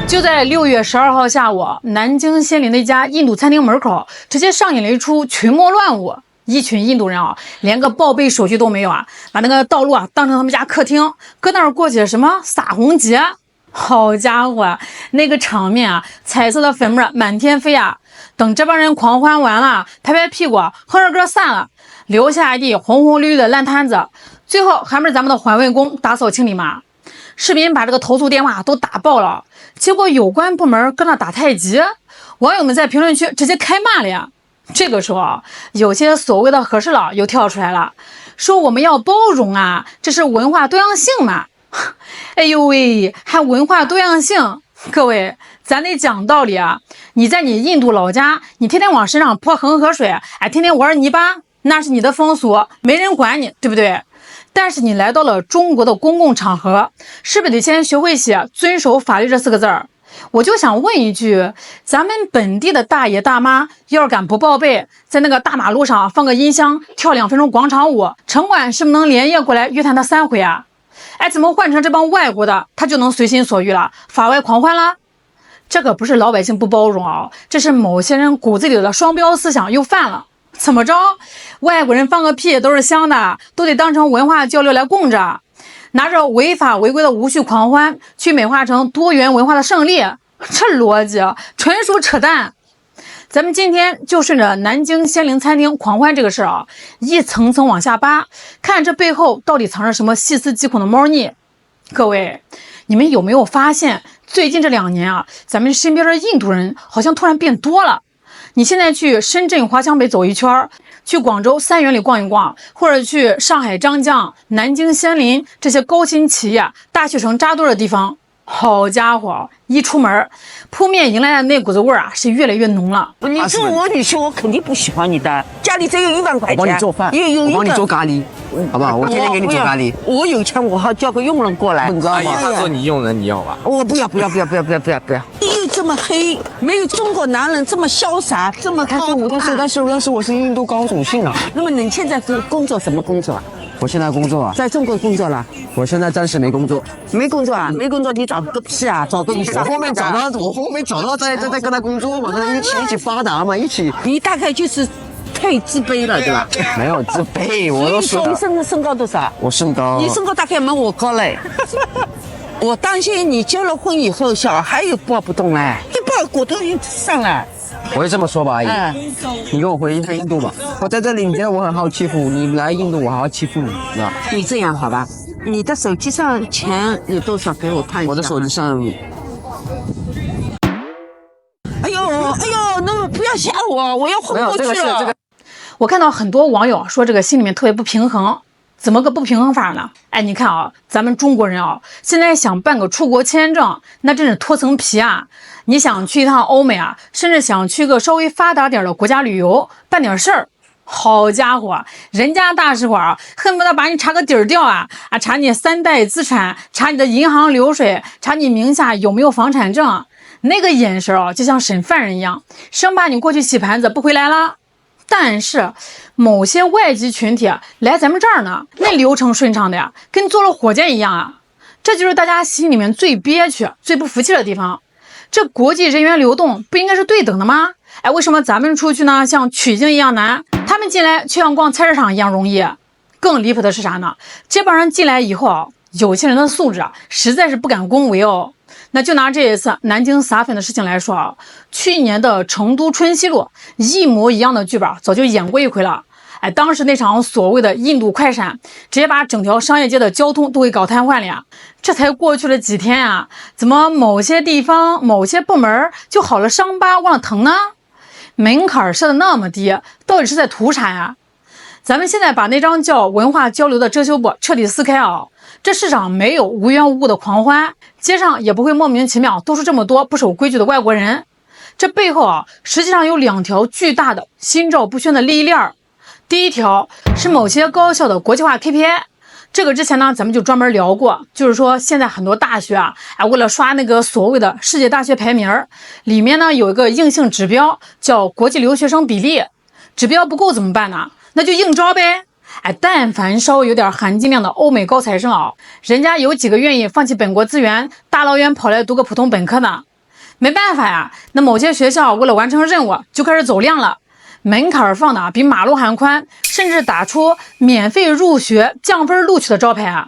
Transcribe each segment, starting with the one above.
就在6月12号下午，南京仙林的一家印度餐厅门口，直接上演了一出群魔乱舞。一群印度人连个报备手续都没有把那个道路当成他们家客厅，搁那儿过起什么撒红节。好家伙，那个场面彩色的粉末满天飞等这帮人狂欢完了，拍拍屁股，哼着歌散了，留下一地红红绿绿的烂摊子。最后还不是咱们的环卫工打扫清理嘛？视频把这个投诉电话都打爆了，结果有关部门搁那打太极，网友们在评论区直接开骂了呀。这个时候有些所谓的和事佬又跳出来了，说我们要包容这是文化多样性嘛。哎呦喂，还文化多样性？各位，咱得讲道理你在你印度老家，你天天往身上泼恒河水，天天玩泥巴，那是你的风俗，没人管你，对不对？但是你来到了中国的公共场合，是不是得先学会写遵守法律这4个字儿？我就想问一句，咱们本地的大爷大妈要是敢不报备，在那个大马路上放个音箱跳2分钟广场舞，城管是不是能连夜过来约谈他3回怎么换成这帮外国的他就能随心所欲了，法外狂欢了？这可不是老百姓不包容这是某些人骨子里的双标思想又犯了。怎么着，外国人放个屁都是香的，都得当成文化交流来供着，拿着违法违规的无序狂欢去美化成多元文化的胜利，这逻辑纯属扯淡。咱们今天就顺着南京仙林餐厅狂欢这个事儿一层层往下扒，看这背后到底藏着什么细思极恐的猫腻。各位，你们有没有发现最近这2年咱们身边的印度人好像突然变多了？你现在去深圳华强北走一圈，去广州三元里逛一逛，或者去上海张江、南京仙林这些高新企业大学生扎堆的地方，好家伙，一出门扑面迎来的那股子味是越来越浓了。你做我女婿，我肯定不喜欢你的。家里只有1万块钱，我帮你做饭，我帮你做咖喱，好不好？我天天给你做咖喱。我有钱，我还叫个佣人过来。阿姨，他做你佣人，你要吧？我不要。你又这么黑，没有中国男人这么潇洒，这么但是我是印度高种姓那么你现在是工作什么工作我现在工作在中国工作了。我现在暂时没工作。没工作没工作，你找个屁找个我后面找到再跟他工作嘛，一起发达嘛，一起。你大概就是太自卑了，对吧？没有自卑，我都说。你身高多少？我身高。你身高大概没我高嘞。我担心你结了婚以后小孩又抱不动嘞，一抱骨头又上来。我就这么说吧，阿姨，你跟我回一趟印度吧。我在这里，你觉得我很好欺负，你来印度我好好欺负你，是吧？你这样好吧？你的手机上钱有多少？给我看一下。我的手机上。哎呦，那么不要吓我，我要昏过去了。我看到很多网友说这个心里面特别不平衡，怎么个不平衡法呢？你看咱们中国人现在想办个出国签证，那真是脱层皮你想去一趟欧美甚至想去个稍微发达点的国家旅游，办点事儿，好家伙，人家大使馆恨不得把你查个底儿掉查你3代资产，查你的银行流水，查你名下有没有房产证，那个眼神就像审犯人一样，生怕你过去洗盘子不回来了。但是某些外籍群体来咱们这儿呢，那流程顺畅的跟坐了火箭一样这就是大家心里面最憋屈最不服气的地方。这国际人员流动不应该是对等的吗？为什么咱们出去呢像取经一样难，他们进来却像逛菜市场一样容易？更离谱的是啥呢？这帮人进来以后有些人的素质实在是不敢恭维那就拿这一次南京撒粉的事情来说去年的成都春熙路一模一样的剧本早就演过一回了。当时那场所谓的印度快闪直接把整条商业街的交通都给搞瘫痪了这才过去了几天怎么某些地方某些部门就好了伤疤忘了疼呢？门槛设的那么低，到底是在图啥咱们现在把那张叫文化交流的遮羞布彻底撕开这世上没有无缘无故的狂欢，街上也不会莫名其妙多出这么多不守规矩的外国人。这背后实际上有2条巨大的心照不宣的利益链。第一条是某些高校的国际化 KPI， 这个之前呢咱们就专门聊过，就是说现在很多大学为了刷那个所谓的世界大学排名里面呢有一个硬性指标叫国际留学生比例，指标不够怎么办呢？那就硬招呗。但凡稍微有点含金量的欧美高材生人家有几个愿意放弃本国资源大老远跑来读个普通本科的？没办法呀，那某些学校为了完成任务就开始走量了，门槛放的比马路还宽，甚至打出免费入学、降分录取的招牌啊。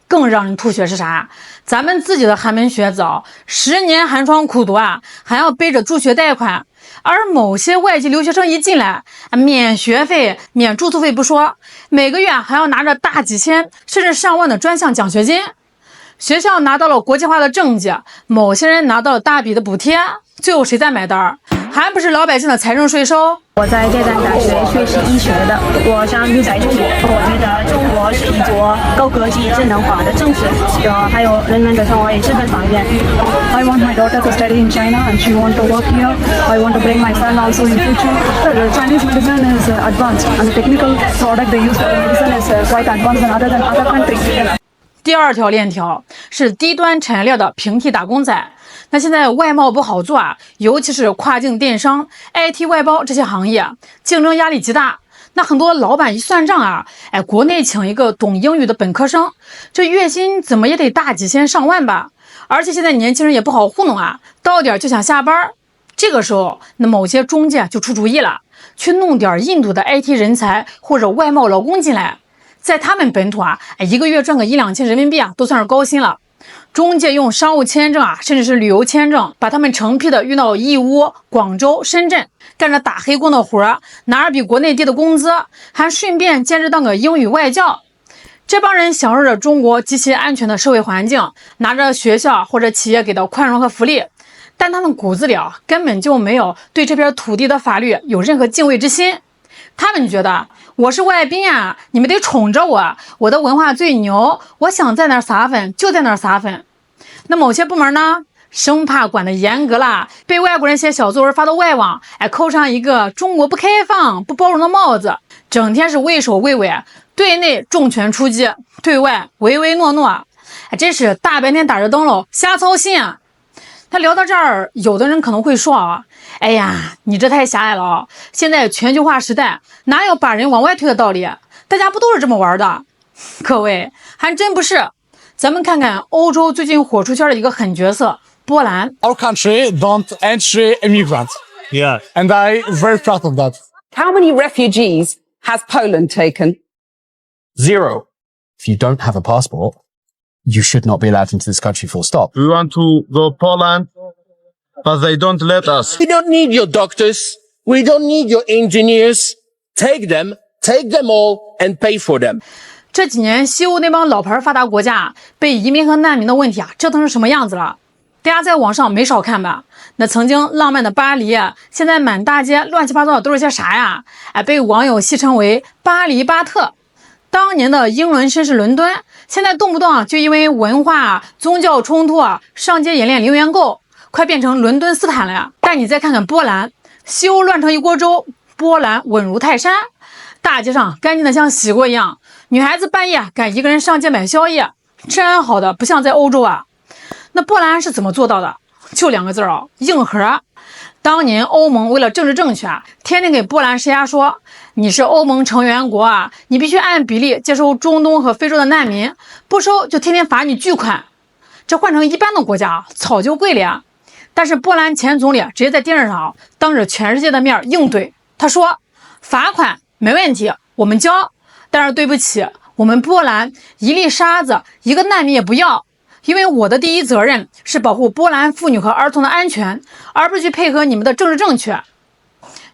更让人吐血是啥？咱们自己的寒门学子10年寒窗苦读啊，还要背着助学贷款，而某些外籍留学生一进来，免学费、免住宿费不说，每个月还要拿着大几千甚至上万的专项奖学金。学校拿到了国际化的政绩，某些人拿到了大笔的补贴，最后谁在买单？还不是老百姓的财政税收。我在浙江大学学习医学的，我想留在中国。我觉得中国是一座高科技、智能化的城市，还有人们的生活也是很方便。I want my daughter to study in China and she want to work here. I want to bring my son also in future. The Chinese medicine is advanced and the technical product they use for medicine is quite advanced than other countries. 第二条链条是低端产业链的平替打工仔。那现在外贸不好做啊，尤其是跨境电商、IT 外包这些行业，竞争压力极大。那很多老板一算账啊，国内请一个懂英语的本科生，这月薪怎么也得大几千上万吧。而且现在年轻人也不好糊弄啊，到点就想下班。这个时候，那某些中介就出主意了，去弄点印度的 IT 人才或者外贸劳工进来，在他们本土啊，一个月赚个1-2千人民币啊，都算是高薪了。中介用商务签证啊，甚至是旅游签证，把他们成批的运到义乌、广州、深圳，干着打黑工的活，拿着比国内低的工资，还顺便兼职当个英语外教。这帮人享受着中国极其安全的社会环境，拿着学校或者企业给的宽容和福利，但他们骨子里根本就没有对这片土地的法律有任何敬畏之心。他们觉得我是外宾啊，你们得宠着我，我的文化最牛，我想在哪儿撒粉就在哪儿撒粉。那某些部门呢，生怕管得严格了，被外国人写小作文发到外网，扣上一个中国不开放不包容的帽子，整天是畏首畏尾，对内重拳出击，对外唯唯诺诺，真是大白天打着灯笼瞎操心啊。他聊到这儿，有的人可能会说啊，哎呀，你这太狭隘了现在全球化时代，哪有把人往外推的道理？大家不都是这么玩的？各位，还真不是。咱们看看欧洲最近火出圈的一个狠角色波兰。Our country don't entry immigrants. Yeah. And I'm very proud of that. How many refugees has Poland taken? 0. If you don't have a passport, you should not be allowed into this country full stop. We want to go Poland, but they don't let us. We don't need your doctors. We don't need your engineers. Take them all and pay for them. 这几年西欧那帮老牌发达国家被移民和难民的问题啊折腾成什么样子了？大家在网上没少看吧？那曾经浪漫的巴黎，现在满大街乱七八糟的都是些啥呀？被网友戏称为巴黎巴特。当年的英伦绅士伦敦，现在动不动就因为文化、宗教冲突上街演练零元购，快变成伦敦斯坦了呀！但你再看看波兰，西欧乱成一锅粥，波兰稳如泰山，大街上干净的像洗过一样，女孩子半夜敢一个人上街买宵夜，治安好的不像在欧洲啊。那波兰是怎么做到的？就2个字硬核。当年欧盟为了政治正确天天给波兰施压说，你是欧盟成员国啊，你必须按比例接收中东和非洲的难民，不收就天天罚你巨款。这换成一般的国家早就跪了呀。但是波兰前总理直接在电视上当着全世界的面硬怼，他说罚款没问题，我们交，但是对不起，我们波兰一粒沙子一个难民也不要，因为我的第一责任是保护波兰妇女和儿童的安全，而不是去配合你们的政治正确。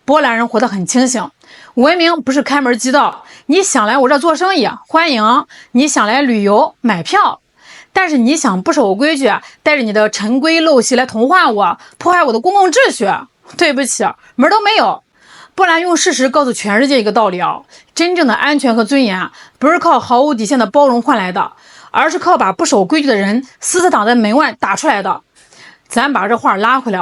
波兰人活得很清醒，文明不是开门即到，你想来我这做生意欢迎，你想来旅游买票，但是你想不守规矩，带着你的陈规陋习来同化我，破坏我的公共秩序，对不起，门都没有。波兰用事实告诉全世界一个道理真正的安全和尊严不是靠毫无底线的包容换来的，而是靠把不守规矩的人死死挡在门外打出来的。咱把这话拉回来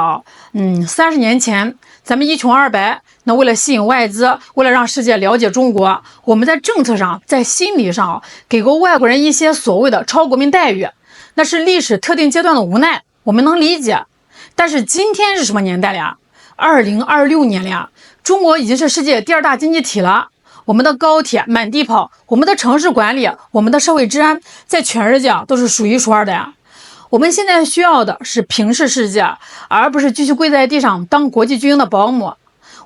30年前咱们一穷二白，那为了吸引外资，为了让世界了解中国，我们在政策上在心理上给过外国人一些所谓的超国民待遇，那是历史特定阶段的无奈，我们能理解。但是今天是什么年代了呀？2026年了呀，中国已经是世界第2大经济体了，我们的高铁满地跑，我们的城市管理，我们的社会治安在全世界都是数1数2的呀。我们现在需要的是平视世界，而不是继续跪在地上当国际军营的保姆。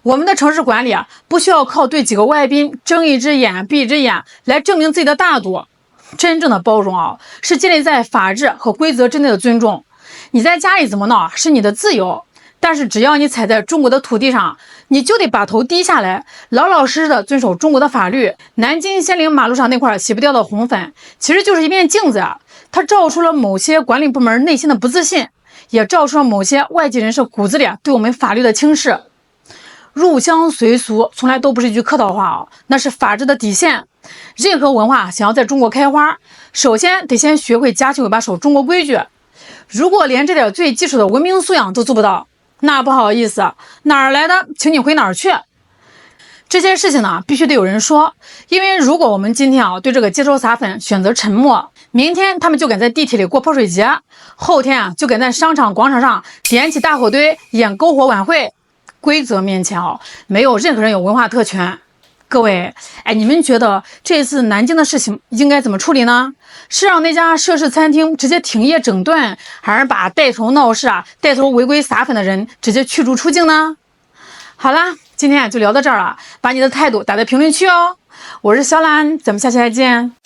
我们的城市管理不需要靠对几个外宾睁一只眼闭一只眼来证明自己的大度。真正的包容是建立在法治和规则之内的尊重。你在家里怎么闹是你的自由，但是只要你踩在中国的土地上，你就得把头低下来，老老实实的遵守中国的法律。南京仙陵马路上那块洗不掉的红粉，其实就是一面镜子它照出了某些管理部门内心的不自信，也照出了某些外籍人士骨子里对我们法律的轻视。入乡随俗从来都不是一句客套话那是法治的底线。任何文化想要在中国开花，首先得先学会夹起尾巴守中国规矩。如果连这点最基础的文明素养都做不到，那不好意思，哪儿来的请你回哪儿去。这些事情呢，必须得有人说，因为如果我们今天对这个接收撒粉选择沉默，明天他们就敢在地铁里过泼水节，后天就敢在商场广场上点起大火堆演篝火晚会。规则面前没有任何人有文化特权。各位，你们觉得这次南京的事情应该怎么处理呢？是让那家涉事餐厅直接停业整顿，还是把带头闹事带头违规撒粉的人直接驱逐出境呢？好啦，今天就聊到这儿了，把你的态度打在评论区哦。我是小兰，咱们下期再见。